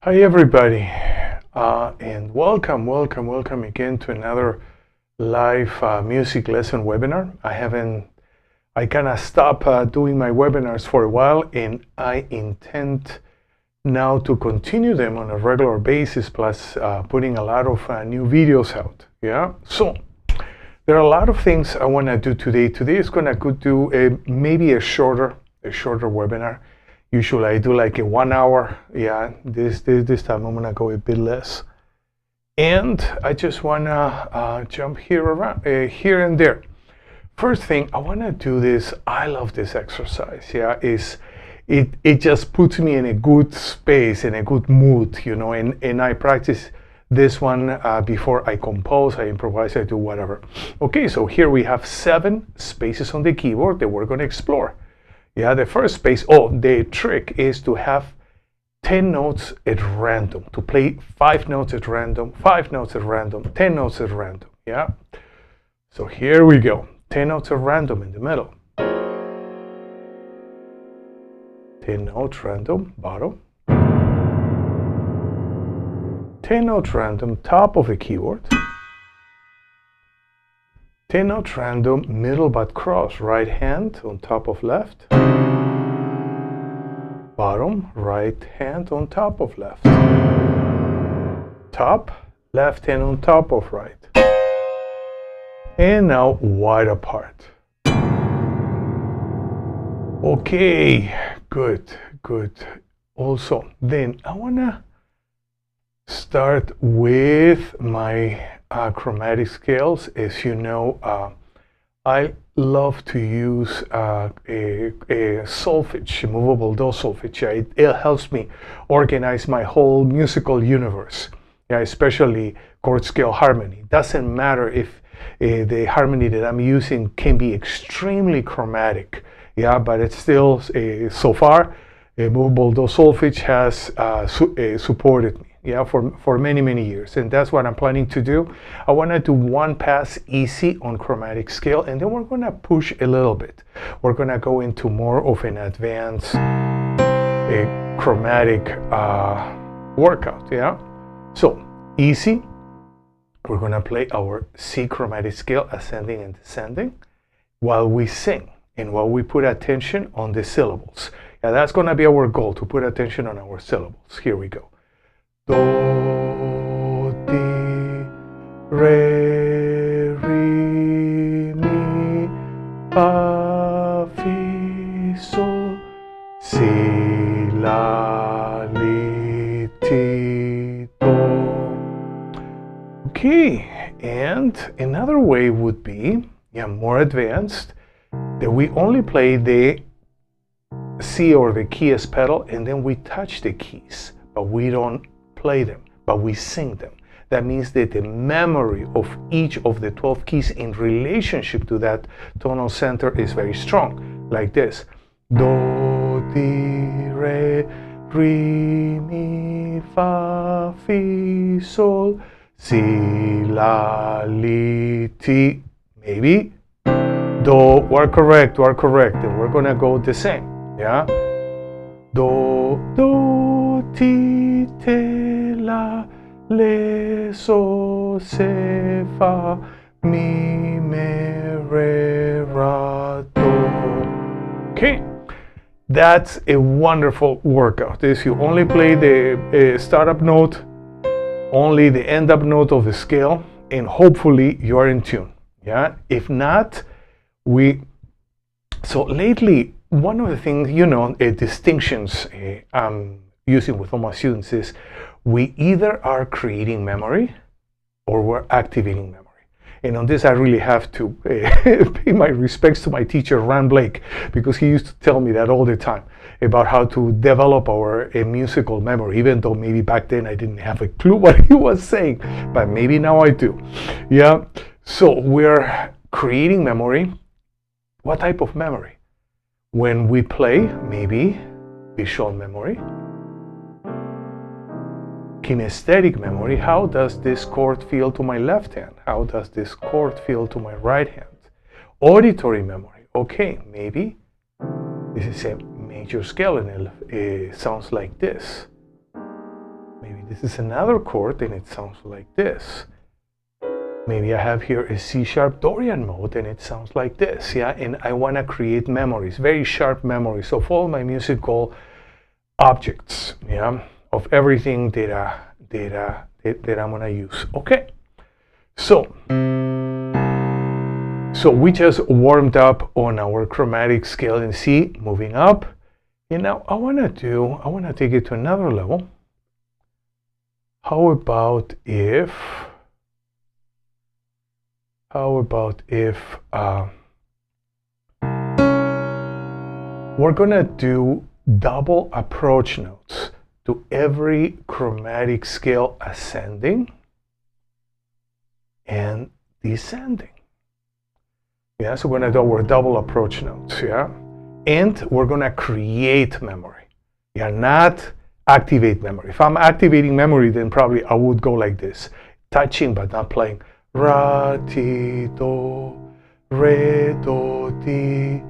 Hi everybody, and welcome again to another live music lesson webinar. I kind of stopped doing my webinars for a while, and I intend now to continue them on a regular basis, plus putting a lot of new videos out. Yeah, so there are a lot of things I want to do today. Today is gonna do maybe a shorter webinar. Usually I do like a 1 hour. Yeah, this time I'm gonna go a bit less. And I just wanna jump here and there. First thing, I wanna do this. I love this exercise. Yeah, it just puts me in a good space, in a good mood, you know. And I practice this one before I compose, I improvise, I do whatever. Okay, so here we have 7 spaces on the keyboard that we're gonna explore. Yeah, the first space, the trick is to have 10 notes at random, to play 5 notes at random, 5 notes at random, 10 notes at random, yeah? So here we go, 10 notes at random in the middle. 10 notes random, bottom. 10 notes random, top of the keyboard. 10 notes random, middle but cross, right hand on top of left. Bottom, right hand on top of left. Top, left hand on top of right. And now wide apart. Okay, good. Also, then I wanna start with my chromatic scales. As you know, I love to use a solfege, movable do solfege. It helps me organize my whole musical universe, yeah, especially chord scale harmony. Doesn't matter if the harmony that I'm using can be extremely chromatic, yeah, but it's still, so far, a movable do solfege has supported me, yeah, for many years, and that's what I'm planning to do. I want to do one pass easy on chromatic scale, and then we're going to push a little bit. We're going to go into more of an advanced chromatic workout, yeah. So easy, we're going to play our C chromatic scale, ascending and descending, while we sing and while we put attention on the syllables. Yeah, that's going to be our goal, to put attention on our syllables. Here we go. Do, di, re, mi, fa, fi, sol, si, la, li, ti, do. Okay, and another way would be, yeah, more advanced, that we only play the C or the keys pedal, and then we touch the keys, but we don't play them, but we sing them. That means that the memory of each of the 12 keys in relationship to that tonal center is very strong, like this. Do, di, re, mi, fa, fi, sol, si, la, li, ti. Maybe. Do, we're correct, and we're gonna go the same, yeah? Do, ti, te, la, le, so, se, fa, mi, me, re, ra, do. Okay, that's a wonderful workout. This, you only play the startup note, only the end up note of the scale, and hopefully you are in tune, yeah? If not, so lately, one of the things, you know, distinctions I'm using with all my students is we either are creating memory or we're activating memory. And on this, I really have to pay my respects to my teacher, Ron Blake, because he used to tell me that all the time about how to develop our musical memory, even though maybe back then I didn't have a clue what he was saying, but maybe now I do. Yeah, so we're creating memory. What type of memory? When we play, maybe visual memory, kinesthetic memory. How does this chord feel to my left hand? How does this chord feel to my right hand? Auditory memory. Okay, maybe this is a major scale and it sounds like this. maybe this is another chord and it sounds like this. Maybe I have here a C sharp Dorian mode and it sounds like this, yeah? And I want to create memories, very sharp memories of all my musical objects, yeah? Of everything that I'm going to use. Okay, so we just warmed up on our chromatic scale in C, moving up. And now I want to take it to another level. How about if we're gonna do double approach notes to every chromatic scale ascending and descending. Yeah, so we're gonna do our double approach notes, yeah? And we're gonna create memory. Yeah, not activate memory. If I'm activating memory, then probably I would go like this, touching but not playing. Ra, ti, do, re, do, ti,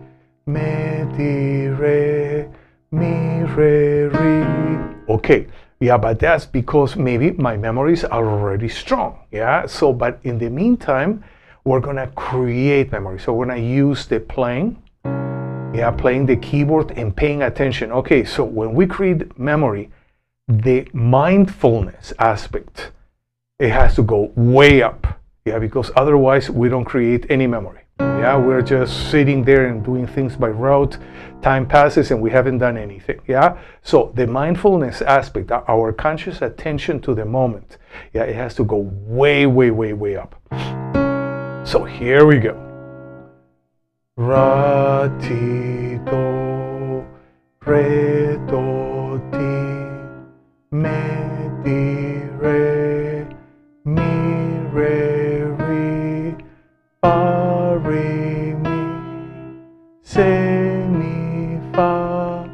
me, di, re, mi, re, ri. Okay, yeah, but that's because maybe my memories are already strong, yeah? So, but in the meantime, we're gonna create memory. So we're gonna use the playing, yeah, playing the keyboard and paying attention. Okay, so when we create memory, the mindfulness aspect, it has to go way up. Yeah, because otherwise we don't create any memory. Yeah, we're just sitting there and doing things by rote. Time passes and we haven't done anything. Yeah, so the mindfulness aspect, our conscious attention to the moment, yeah, it has to go way, way, way, way up. So here we go. Ra, ti, do, re, do, ti, me, di, re, mi, re, ri, fa, re, mi, se, mi, fa,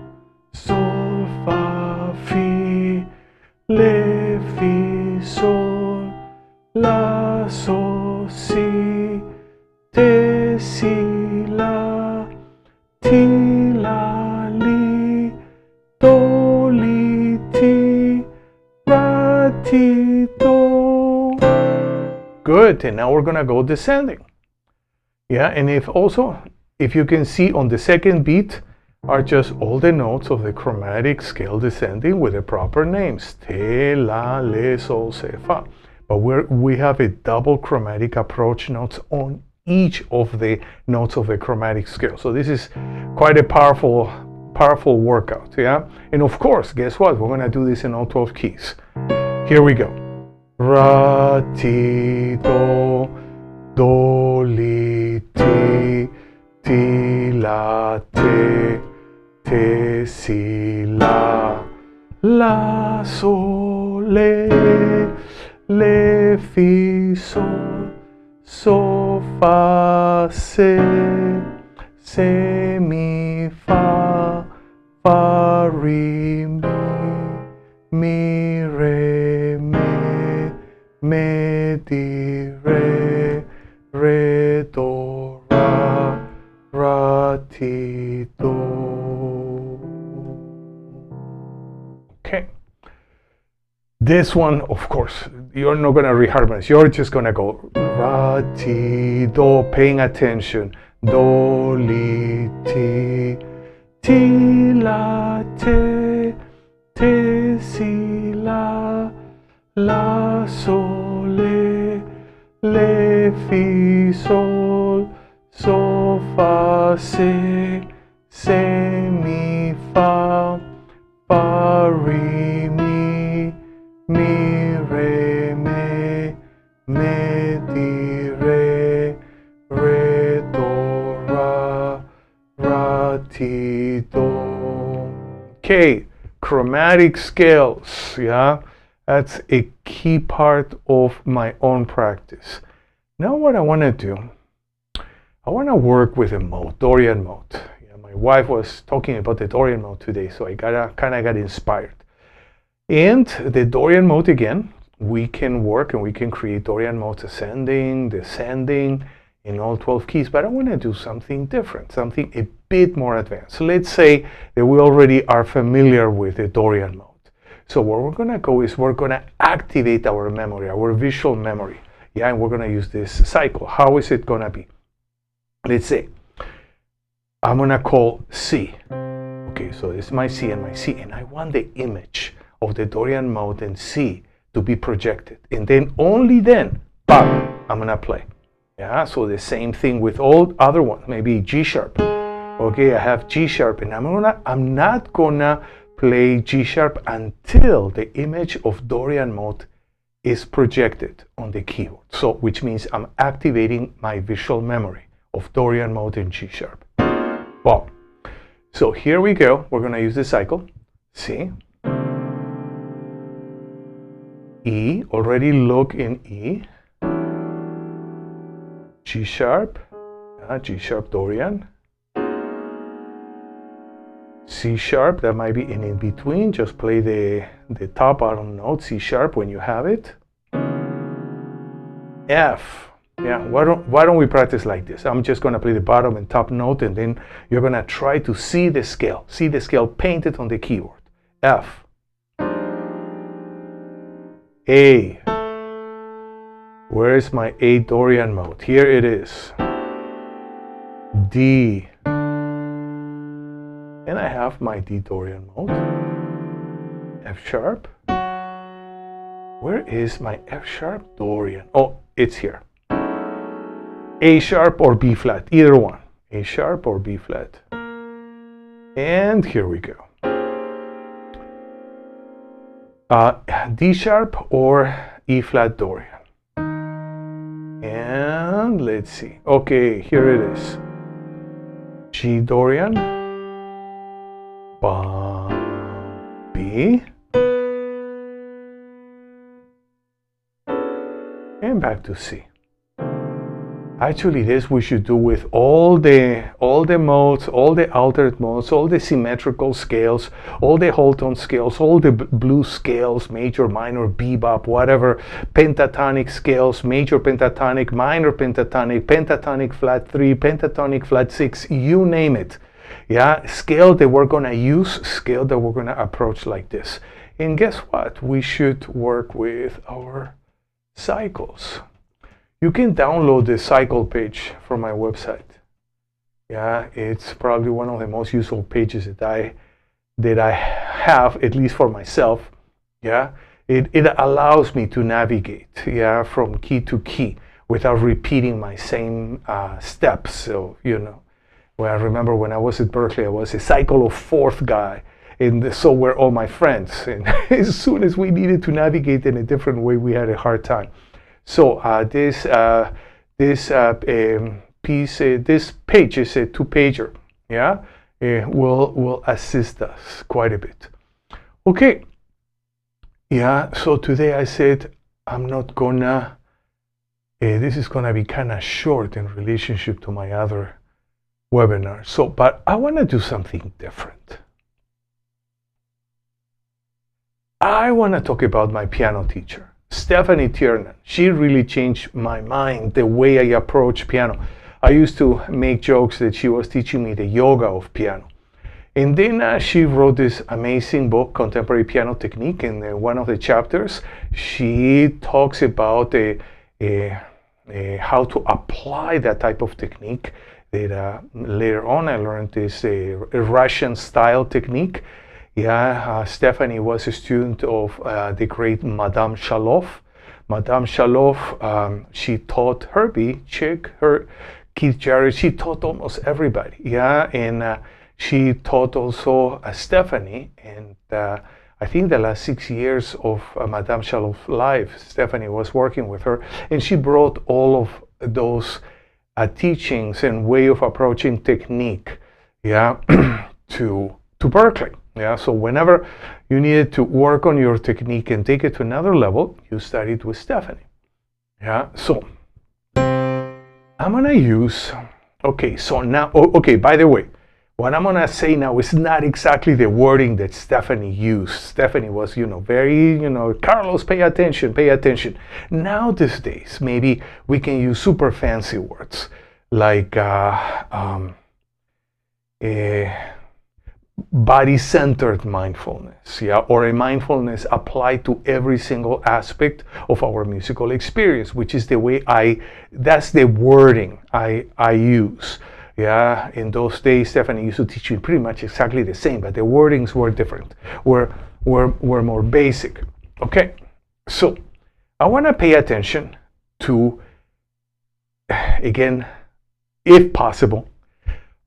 sol, fa, fi, le, fi, sol, la, so, si, te, si, la, ti, la, li, do, li, ti, ra, ti, do. Good, and now we're gonna go descending. Yeah, and if you can see on the second beat are just all the notes of the chromatic scale descending with the proper names. Te, la, le, sol, se, fa. But we have a double chromatic approach notes on each of the notes of the chromatic scale. So this is quite a powerful workout, yeah? And of course, guess what? We're gonna do this in all 12 keys. Here we go. Ra, ti, do, do, li, ti, ti, la, te, si, la, sol, le, fi, sol, so, fa, se, mi, fa, re, mi, re, me, di, re, do, ra, ti, do. Okay. This one, of course, you're not going to reharmonize. You're just going to go ra, ti, do, paying attention. Do, li, ti, la, te, si, la, sol, le, fi, sol, so, fa, se, mi, fa, re, mi, re, me, di, re, do, ra, ti, do. Okay, chromatic scales, yeah? That's a key part of my own practice. Now what I want to do, I want to work with a mode, Dorian mode. Yeah, my wife was talking about the Dorian mode today, so I kind of got inspired. And the Dorian mode again, we can work and we can create Dorian modes ascending, descending in all 12 keys, but I want to do something different, something a bit more advanced. So let's say that we already are familiar with the Dorian mode. So where we're gonna go is we're gonna activate our memory, our visual memory. Yeah, and we're gonna use this cycle. How is it gonna be? Let's say I'm gonna call C. Okay, so it's my C and my C, and I want the image of the Dorian mode and C to be projected. And then only then, bam, I'm gonna play. Yeah, so the same thing with all other ones, maybe G sharp. Okay, I have G sharp, and I'm not gonna play G sharp until the image of Dorian mode is projected on the keyboard. So, which means I'm activating my visual memory of Dorian mode in G sharp. Well, so here we go. We're gonna use the cycle. C, E, already look in E, G sharp, G sharp Dorian, C sharp, that might be in between, just play the top bottom note, C sharp when you have it, F. Yeah, why don't we practice like this? I'm just gonna play the bottom and top note, and then you're gonna try to see the scale painted on the keyboard. F, A. Where is my A Dorian mode? Here it is. D. And I have my D Dorian mode. F sharp. Where is my F sharp Dorian? Oh, it's here. A sharp or B flat, either one. A sharp or B flat. And here we go. D sharp or E flat Dorian. And let's see. Okay, here it is. G Dorian. B. And back to C. Actually, this we should do with all the modes, all the altered modes, all the symmetrical scales, all the whole tone scales, all the blues scales, major, minor, bebop, whatever, pentatonic scales, major pentatonic, minor pentatonic, pentatonic flat 3, pentatonic flat 6, you name it. Yeah, scale that we're gonna use, scale that we're gonna approach like this. And guess what? We should work with our cycles. You can download the cycle page from my website. Yeah, it's probably one of the most useful pages that I have, at least for myself. Yeah, it allows me to navigate, yeah, from key to key without repeating my same steps. So, you know, well, I remember when I was at Berkeley, I was a cycle of fourth guy, and so were all my friends. And as soon as we needed to navigate in a different way, we had a hard time. So this page is a two-pager. Yeah, will assist us quite a bit. Okay. Yeah. So today I said I'm not gonna. This is gonna be kind of short in relationship to my other webinars. So, but I want to do something different. I want to talk about my piano teacher, Stephanie Tiernan. She really changed my mind, the way I approach piano. I used to make jokes that she was teaching me the yoga of piano. And then she wrote this amazing book, Contemporary Piano Technique. In one of the chapters, she talks about how to apply that type of technique. That later on I learned is a Russian style technique. Yeah, Stephanie was a student of the great Madame Shalov. Madame Shalov, she taught Herbie, Chick, Keith Jarrett. She taught almost everybody. Yeah, and she taught also Stephanie. And I think the last 6 years of Madame Shalov's life, Stephanie was working with her, and she brought all of those teachings and way of approaching technique, yeah, to Berkeley. Yeah, so whenever you needed to work on your technique and take it to another level, you studied with Stephanie. Yeah, so I'm gonna use, okay, so now, okay, by the way, what I'm gonna say now is not exactly the wording that Stephanie used. Stephanie was, very, Carlos, pay attention, pay attention. Now these days, maybe we can use super fancy words like, body-centered mindfulness, yeah, or a mindfulness applied to every single aspect of our musical experience, which is the way that's the wording I use. Yeah, in those days, Stephanie used to teach me pretty much exactly the same, but the wordings were different, were more basic. Okay, so I want to pay attention to, again, if possible,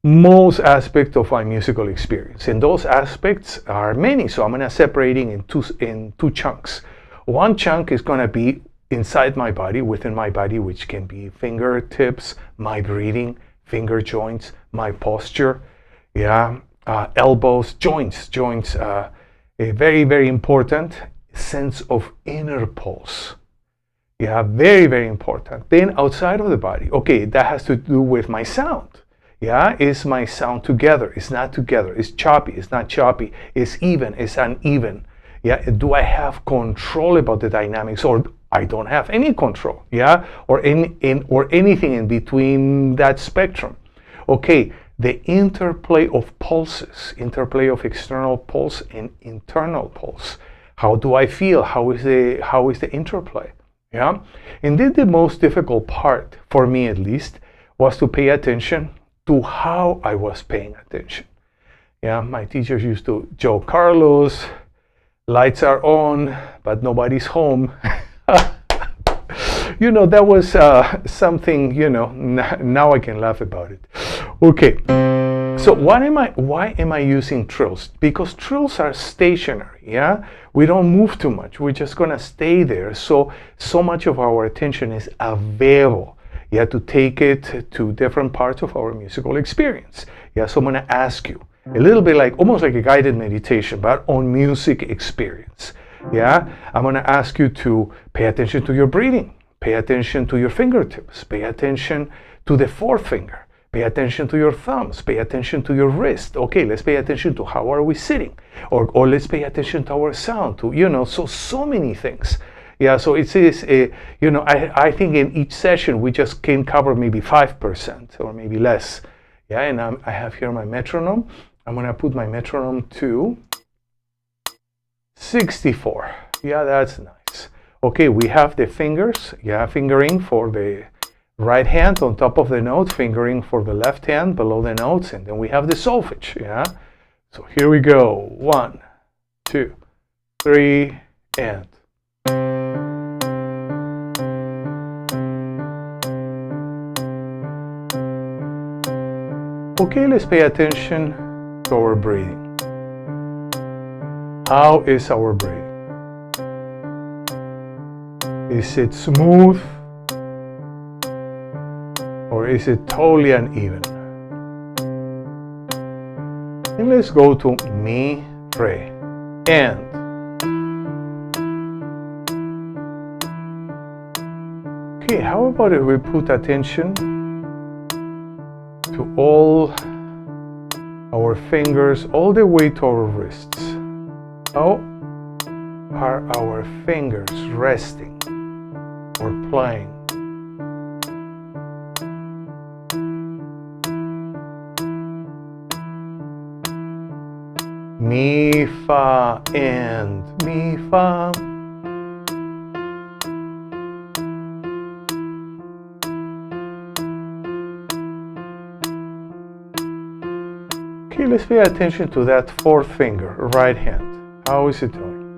most aspects of my musical experience, and those aspects are many. So I'm going to separating in two chunks. One chunk is going to be inside my body, within my body, which can be fingertips, my breathing, finger joints, my posture, yeah, elbows, joints. A very, very important sense of inner pulse. Yeah, very, very important. Then outside of the body, okay, that has to do with my sound. Yeah, is my sound together? It's not together. It's choppy. It's not choppy. It's even. It's uneven. Yeah, do I have control about the dynamics, or I don't have any control? Yeah, or anything in between that spectrum. Okay, the interplay of pulses, interplay of external pulse and internal pulse. How do I feel? How is the interplay? Yeah, and then the most difficult part for me, at least, was to pay attention to how I was paying attention. Yeah, my teachers used to joke, Carlos, lights are on, but nobody's home. You know, that was something, you know, now I can laugh about it. Okay, so why am I using trills? Because trills are stationary, yeah? We don't move too much. We're just gonna stay there. So much of our attention is available. You have to take it to different parts of our musical experience. Yeah, so I'm going to ask you a little bit like, almost like a guided meditation, but on music experience. Yeah, I'm going to ask you to pay attention to your breathing, pay attention to your fingertips, pay attention to the fourth finger, pay attention to your thumbs, pay attention to your wrist. Okay, let's pay attention to how are we sitting, or let's pay attention to our sound, to, you know, so many things. Yeah, so it is, you know, I think in each session we just can cover maybe 5% or maybe less. Yeah, and I have here my metronome. I'm going to put my metronome to 64. Yeah, that's nice. Okay, we have the fingers. Yeah, fingering for the right hand on top of the note, fingering for the left hand below the notes, and then we have the solfege. Yeah, so here we go. 1, 2, 3, and. Okay, let's pay attention to our breathing. How is our breathing? Is it smooth? Or is it totally uneven? And let's go to mi, re, and. Okay, how about if we put attention to all our fingers all the way to our wrists? How are our fingers resting or playing? Mi, fa, and mi, fa. Okay, let's pay attention to that fourth finger, right hand. How is it doing?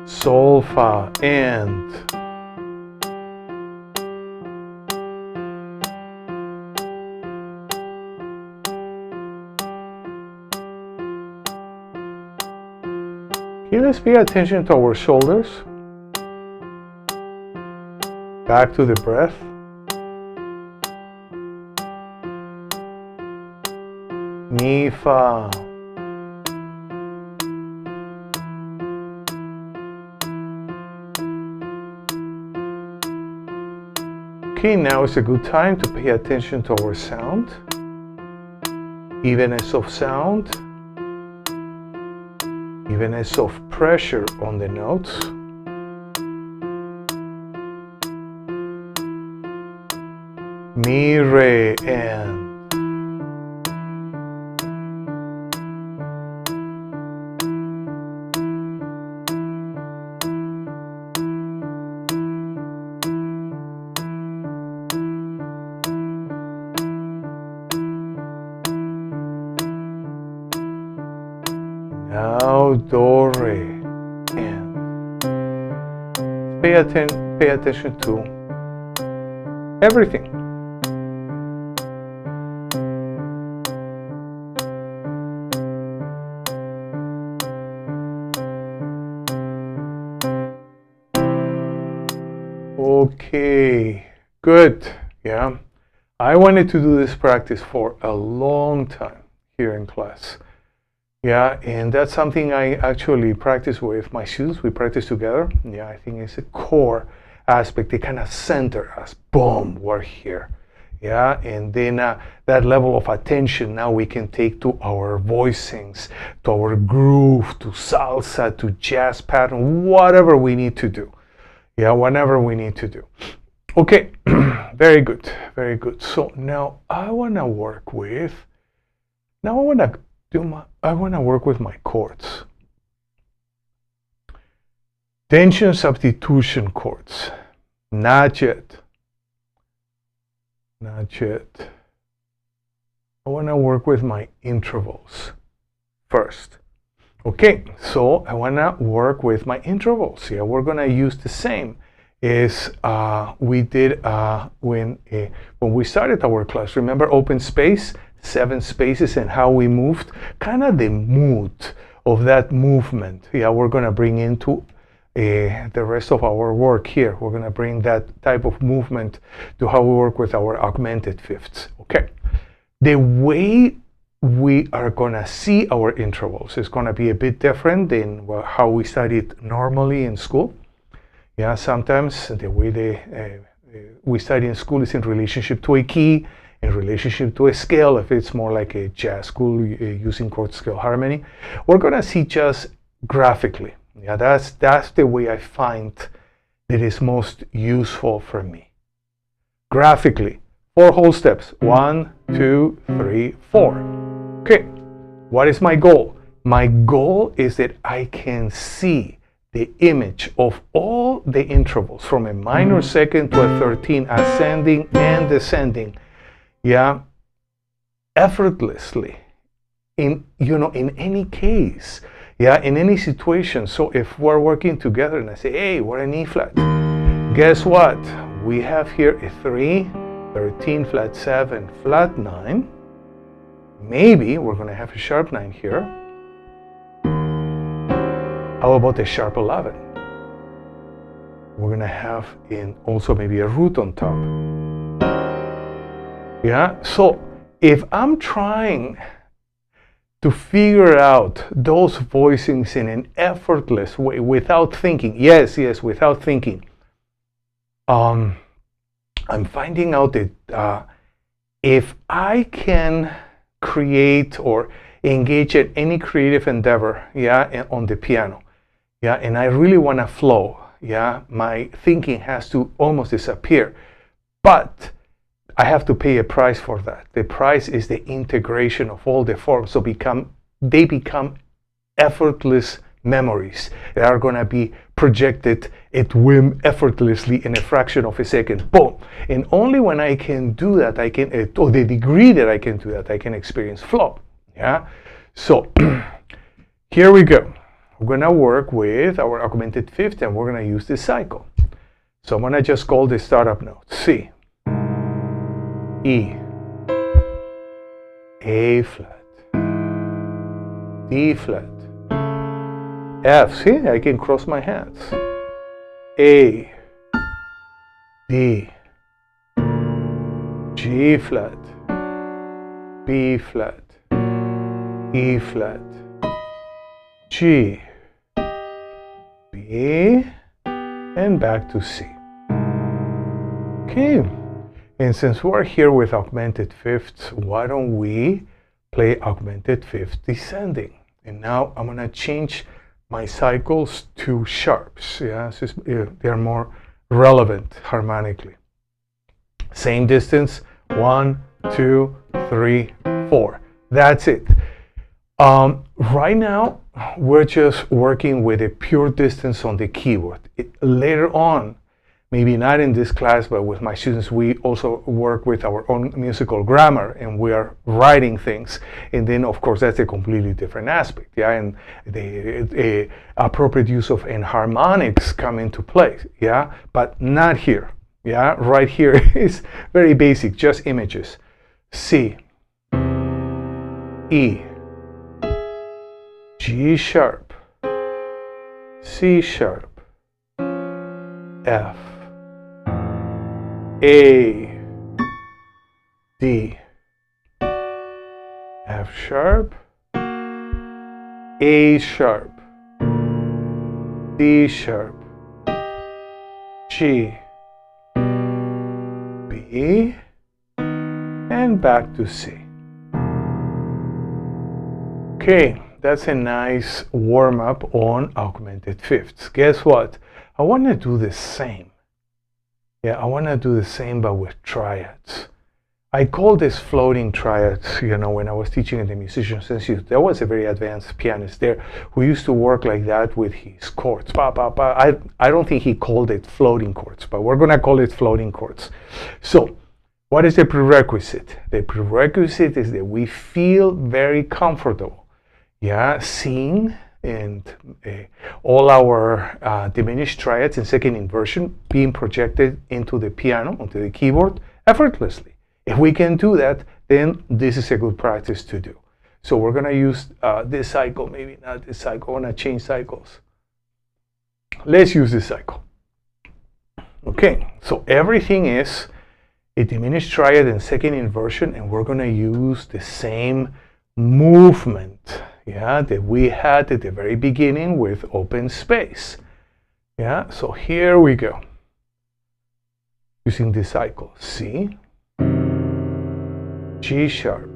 Sol, fa, and. Okay, let's pay attention to our shoulders. Back to the breath. Mi, fa. Okay, now is a good time to pay attention to our sound. Evenness of sound. Evenness of pressure on the notes. mi, re, and. Now do, re, and. Pay attention to everything. Okay, good. Yeah, I wanted to do this practice for a long time here in class. Yeah, and that's something I actually practice with my students. We practice together. Yeah, I think it's a core aspect. They kind of center us. Boom, we're here. Yeah, and then that level of attention now we can take to our voicings, to our groove, to salsa, to jazz pattern, whatever we need to do. Yeah, whatever we need to do. Okay, very good, very good. So now I want to work with, I want to work with my chords. Tension substitution chords. Not yet. Not yet. I want to work with my intervals first. Okay, so I want to work with my intervals. Yeah, we're going to use the same as we did when we started our class. Remember open space, 7 spaces, and how we moved? Kind of the mood of that movement. Yeah, we're going to bring into the rest of our work here. We're going to bring that type of movement to how we work with our augmented fifths. Okay, the way we are going to see our intervals is going to be a bit different than how we studied normally in school. Yeah, sometimes the way we study in school is in relationship to a key, in relationship to a scale, if it's more like a jazz school using chord scale harmony. We're going to see just graphically. Yeah, that's the way I find that is most useful for me. Graphically, 4 whole steps. 1, 2, 3, 4. Okay, what is my goal? My goal is that I can see the image of all the intervals from a minor second to a 13, ascending and descending. Yeah, effortlessly in any case. Yeah, in any situation. So if we're working together and I say, hey, we're in E flat, guess what? We have here a 3, 13, flat 7, flat 9. Maybe we're going to have a sharp 9 here. How about a sharp 11? We're going to have also maybe a root on top. Yeah, so if I'm trying to figure out those voicings in an effortless way without thinking, yes, without thinking, I'm finding out that if I can create or engage in any creative endeavor, yeah, on the piano, yeah, and I really want to flow, yeah, my thinking has to almost disappear, but I have to pay a price for that. The price is the integration of all the forms, so they become effortless memories that are going to be projected at whim effortlessly in a fraction of a second. Boom! And only when I can do that, I can, to the degree that I can do that, I can experience flow. Yeah. So here we go. We're going to work with our augmented fifth, and we're going to use this cycle. So I'm going to just call the startup note C, E, A flat, D flat, F. See, I can cross my hands. A, D, G flat, B flat, E flat, G, B, and back to C. Okay, and since we're here with augmented fifths, why don't we play augmented fifth descending? And now I'm going to change my cycles to sharps. Yeah, so they're more relevant harmonically. Same distance, 1, 2, 3, 4. That's it. Right now, we're just working with a pure distance on the keyboard. Later on, maybe not in this class, but with my students, we also work with our own musical grammar, and we are writing things. And then, of course, that's a completely different aspect. Yeah, and the appropriate use of enharmonics come into play. Yeah, but not here. Yeah, right here is very basic, just images. C, E, G sharp, C sharp, F, A, D, F sharp, A sharp, D sharp, G, B, and back to C. Okay, that's a nice warm-up on augmented fifths. Guess what? I want to do the same. Yeah, I want to do the same, but with triads. I call this floating triads, you know, when I was teaching in the Musicians Institute. There was a very advanced pianist there who used to work like that with his chords. I don't think he called it floating chords, but we're going to call it floating chords. So, what is the prerequisite? The prerequisite is that we feel very comfortable, yeah, seeing and all our diminished triads in second inversion being projected into the piano, onto the keyboard, effortlessly. If we can do that, then this is a good practice to do. So we're going to use this cycle, maybe not this cycle. I want to change cycles. Let's use this cycle. Okay, so everything is a diminished triad and second inversion, and we're going to use the same movement, yeah, that we had at the very beginning with open space. Yeah, so here we go. Using this cycle. C, G sharp,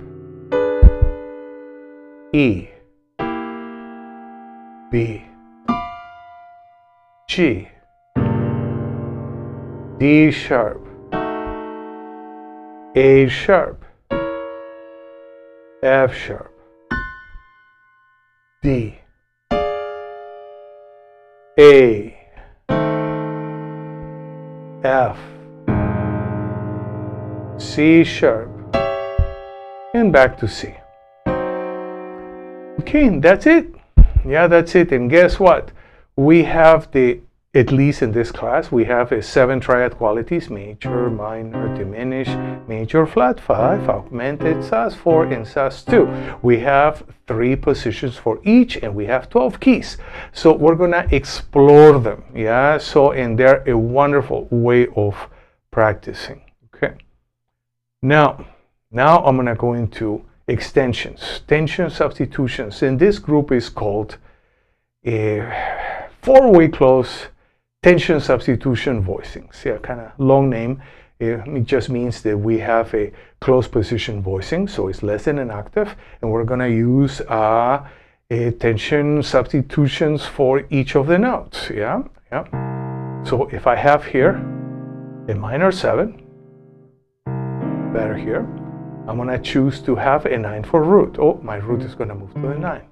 E, B, G, D sharp, A sharp, F sharp, D, A, F, C sharp, and back to C. Okay, that's it. Yeah, that's it. And guess what? We have at least in this class, we have 7 triad qualities: major, minor, diminished, major flat 5, augmented, sus4, and sus2. We have 3 positions for each, and we have 12 keys. So we're gonna explore them, yeah? So, and they're a wonderful way of practicing, okay? Now I'm gonna go into extensions, tension substitutions, and this group is called a 4-way close tension substitution voicings. Yeah, kind of long name. It just means that we have a close position voicing, so it's less than an octave, and we're going to use tension substitutions for each of the notes. Yeah. So if I have here a minor 7, better here, I'm going to choose to have a 9 for root. Oh, my root is going to move to the 9.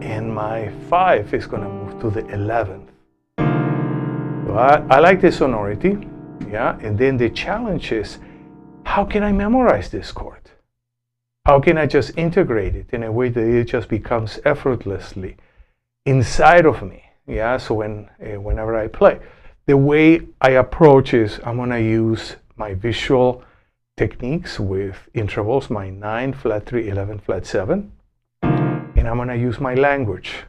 And my 5 is going to move to the 11th. So I like the sonority, yeah. And then the challenge is, how can I memorize this chord? How can I just integrate it in a way that it just becomes effortlessly inside of me? Yeah. So whenever I play, the way I approach is I'm going to use my visual techniques with intervals, my 9, flat 3, 11, flat 7. And I'm going to use my language,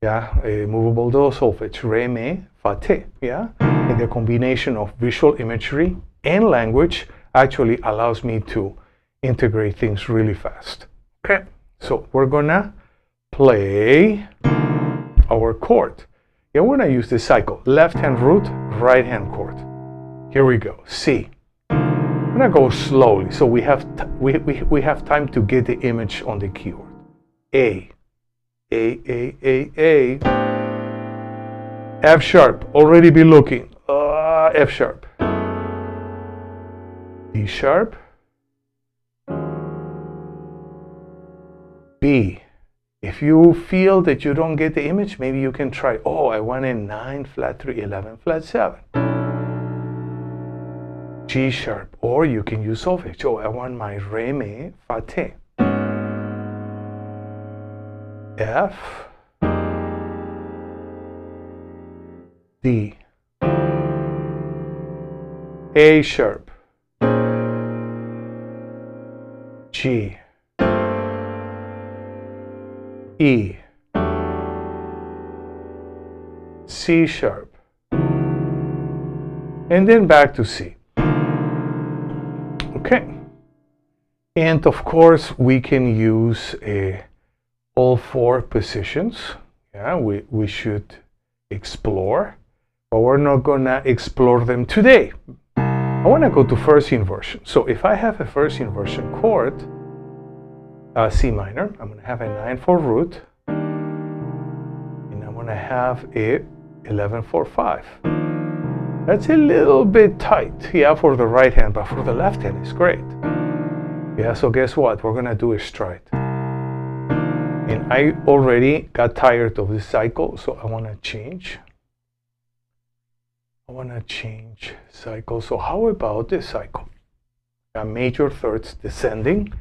yeah, movable do, solfege, re, mi, fa, te, yeah. And the combination of visual imagery and language actually allows me to integrate things really fast. Okay, so we're going to play our chord. And we're going to use this cycle, left hand root, right hand chord. Here we go, C. I'm going to go slowly, so we have time to get the image on the keyboard. A, F sharp, already be looking, F sharp, D sharp, B. If you feel that you don't get the image, maybe you can try, oh, I want a 9 flat 3, 11 flat 7. G sharp, or you can use Solfege. Oh, I want my Re Mi Fa Te. F, D, A sharp, G, E, C sharp, and then back to C. Okay. And of course, we can use all 4 positions. Yeah, we should explore, but we're not gonna explore them today. I wanna go to first inversion. So if I have a first inversion chord, C minor, I'm gonna have a 9/4 root, and I'm gonna have a 11/4/5. That's a little bit tight, yeah, for the right hand, but for the left hand, it's great. Yeah, so guess what? We're gonna do a stride. And I already got tired of this cycle, so I wanna change. I wanna change cycle. So how about this cycle? Major thirds descending,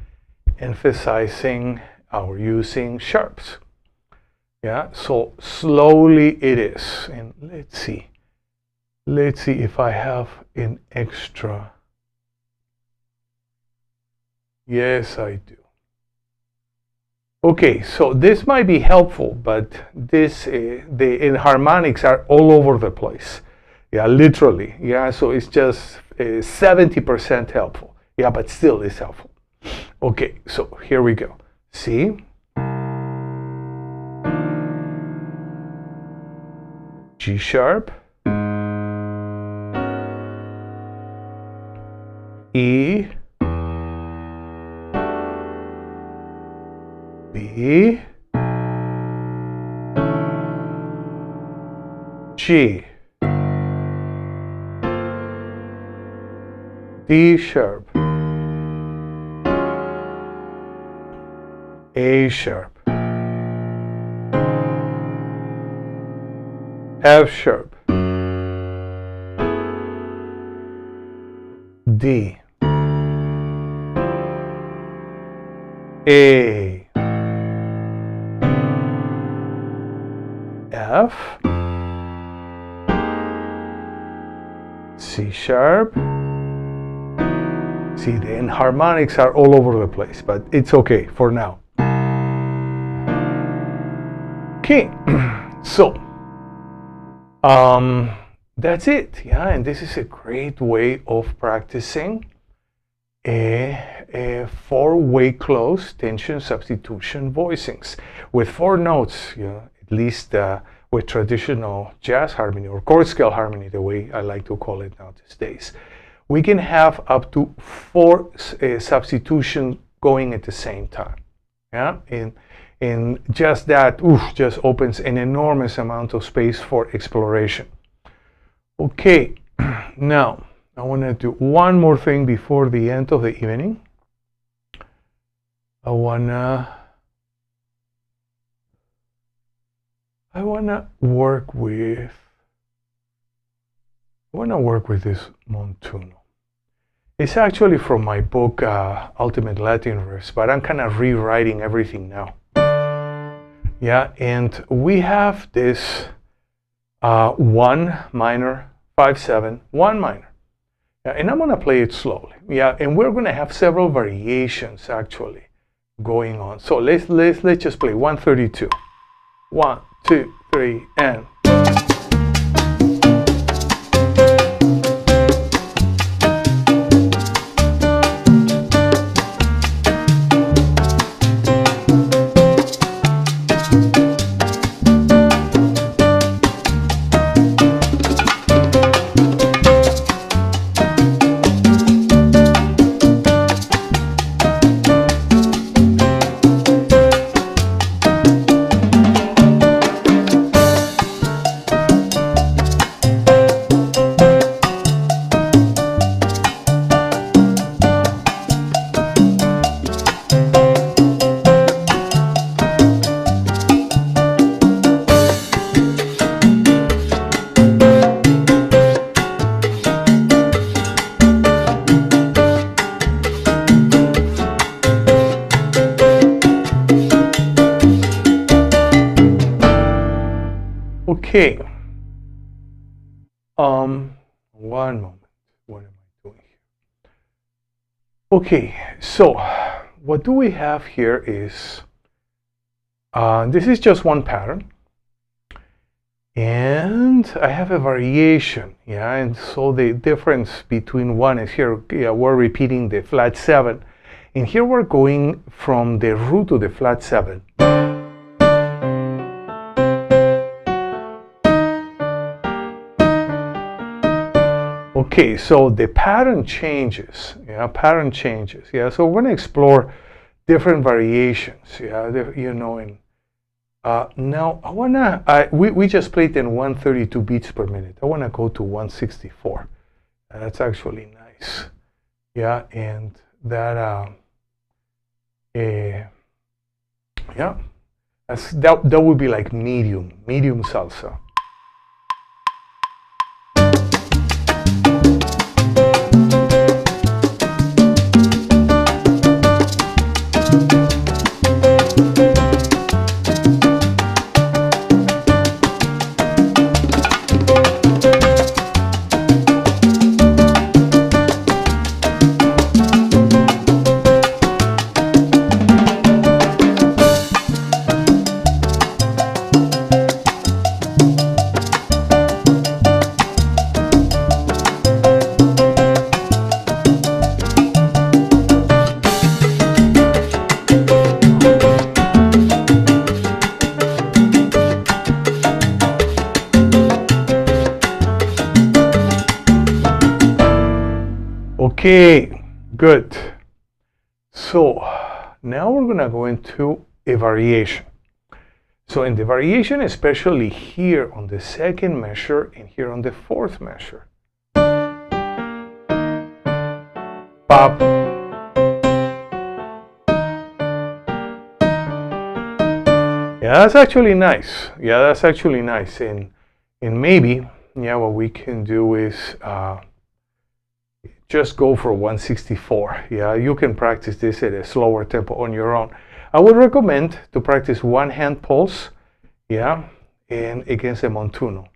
emphasizing our using sharps. Yeah, so slowly it is. And let's see. Let's see if I have an extra. Yes, I do. Okay, so this might be helpful, but this the harmonics are all over the place. Yeah, literally. Yeah, so it's just 70% helpful. Yeah, but still it's helpful. Okay, so here we go. C, G sharp, E, B, G, D sharp, A sharp, F sharp, D, A, F, C sharp. See, the enharmonics are all over the place, but it's okay for now. Okay, so that's it. Yeah, and this is a great way of practicing a 4-way close tension substitution voicings with 4 notes. You know, at least with traditional jazz harmony or chord scale harmony, the way I like to call it now these days. We can have up to 4 substitutions going at the same time. Yeah, and just that just opens an enormous amount of space for exploration. Okay, now I want to do one more thing before the end of the evening. I wanna work with this Montuno. It's actually from my book Ultimate Latin Riffs, but I'm kind of rewriting everything now. Yeah, and we have this 1 minor, 5/7, 1 minor. Yeah, and I'm going to play it slowly. Yeah, and we're going to have several variations actually going on. So let's just play 132. 1, 2, 3, and Okay. One moment. What am I doing here? Okay, so what do we have here is this is just one pattern, and I have a variation, yeah, and so the difference between one is here, yeah, we're repeating the flat 7, and here we're going from the root to the flat 7. Okay, so the pattern changes, yeah, pattern changes, yeah, so we're going to explore different variations, yeah, you know, and now I wanna, we just played in 132 beats per minute. I wanna go to 164. That's actually nice, yeah, and that, yeah, that would be like medium salsa. Okay, good. So now we're gonna go into a variation. So in the variation, especially here on the second measure and here on the fourth measure. Pop. Yeah, that's actually nice. Yeah, that's actually nice. And maybe, yeah, what we can do is just go for 164. Yeah, you can practice this at a slower tempo on your own. I would recommend to practice one hand pulse, yeah, and against a Montuno.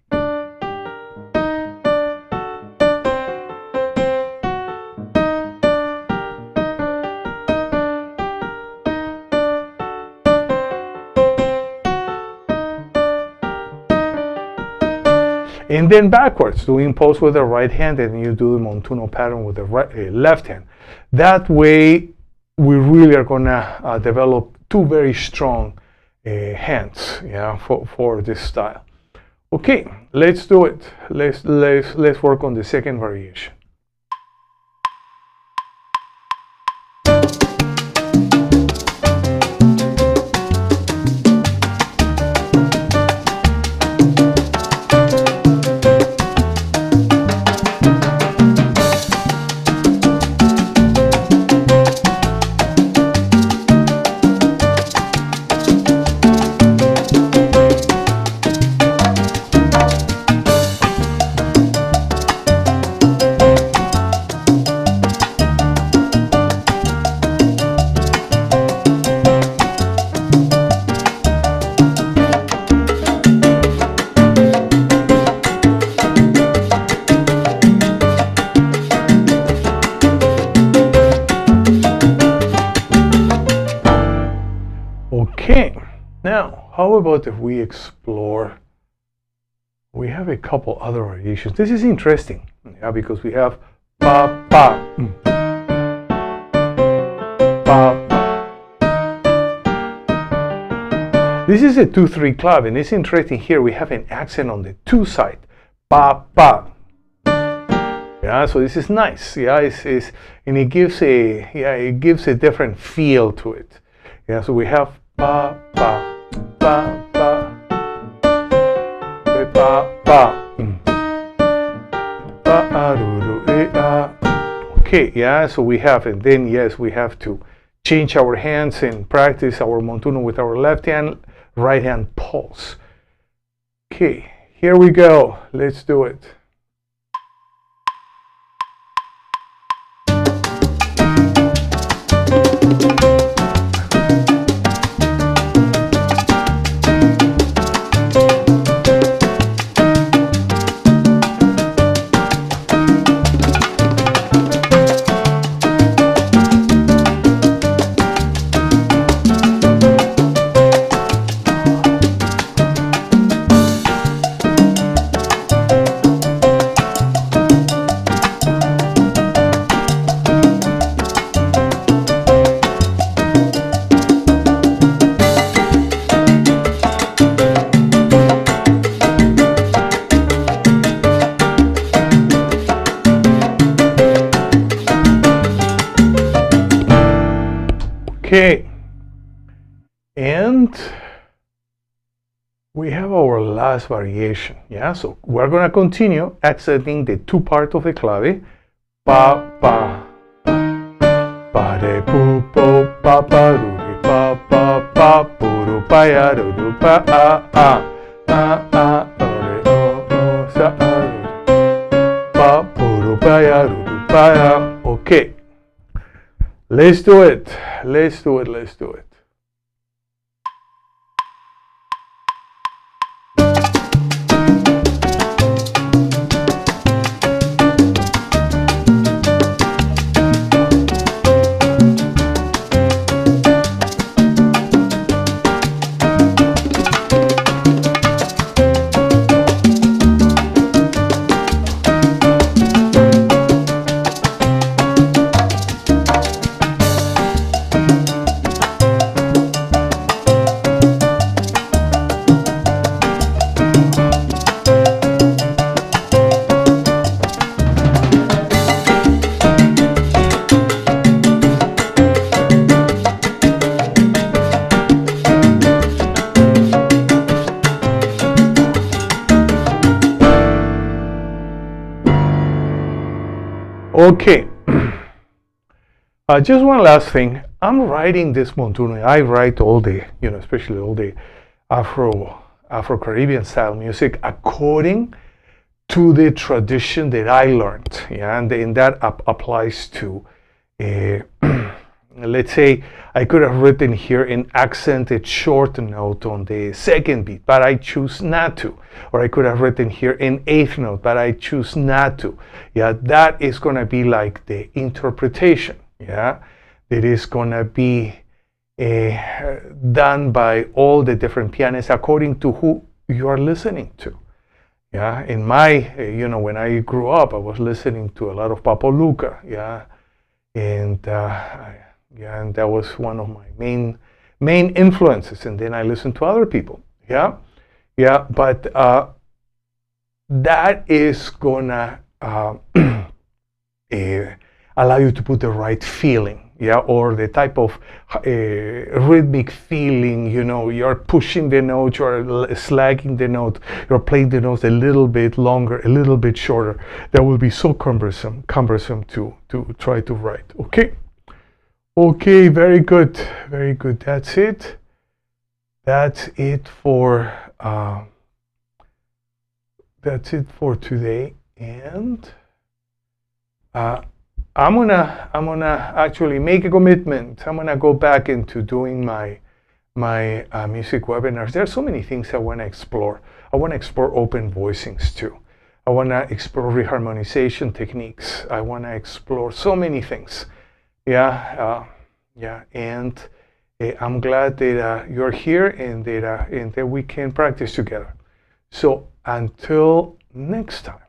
And then backwards, doing pulse with the right hand, and you do the Montuno pattern with the left hand. That way, we really are gonna develop two very strong hands, yeah, for this style. Okay, let's do it. Let's work on the second variation. Okay, now how about if we explore, we have a couple other variations. This is interesting, yeah, because we have pa pa, pa. This is a 2-3 clave, and it's interesting here we have an accent on the 2 side, pa pa. Yeah, so this is nice. Yeah, and it gives a different feel to it. Yeah, so we have pa pa pa pa pa pa pa. Okay, yeah, so we have, and then yes, we have to change our hands and practice our Montuno with our left hand, right hand pulse. Okay, here we go. Let's do it. Okay, and we have our last variation. Yeah, so we're gonna continue accenting the two parts of the clave. Pa pa pa de pu po pa pa ru ri pa pa pa pu ru pa ya ru ru pa a a a re o o sa a ru pa pu ru pa ya ru ru pa ya. Okay, let's do it. Let's do it. Let's do it. Okay, just one last thing. I'm writing this Montuno. I write all the, especially all the Afro-Caribbean style music according to the tradition that I learned. Yeah, and that applies to, let's say, I could have written here an accented short note on the second beat, but I choose not to. Or I could have written here an eighth note, but I choose not to. Yeah, that is going to be like the interpretation. Yeah, that is going to be done by all the different pianists according to who you are listening to. Yeah, in my, when I grew up, I was listening to a lot of Papo Luca. Yeah, and and that was one of my main influences. And then I listened to other people. Yeah, but that is gonna allow you to put the right feeling. Yeah, or the type of rhythmic feeling. You're pushing the note, you're slagging the note, you're playing the notes a little bit longer, a little bit shorter. That will be so cumbersome to try to write. Okay, very good. That's it. That's it for today. And I'm gonna actually make a commitment. I'm gonna go back into doing my music webinars. There are so many things I want to explore. I want to explore open voicings too. I want to explore reharmonization techniques. I want to explore so many things. And I'm glad that you're here and that we can practice together. So until next time.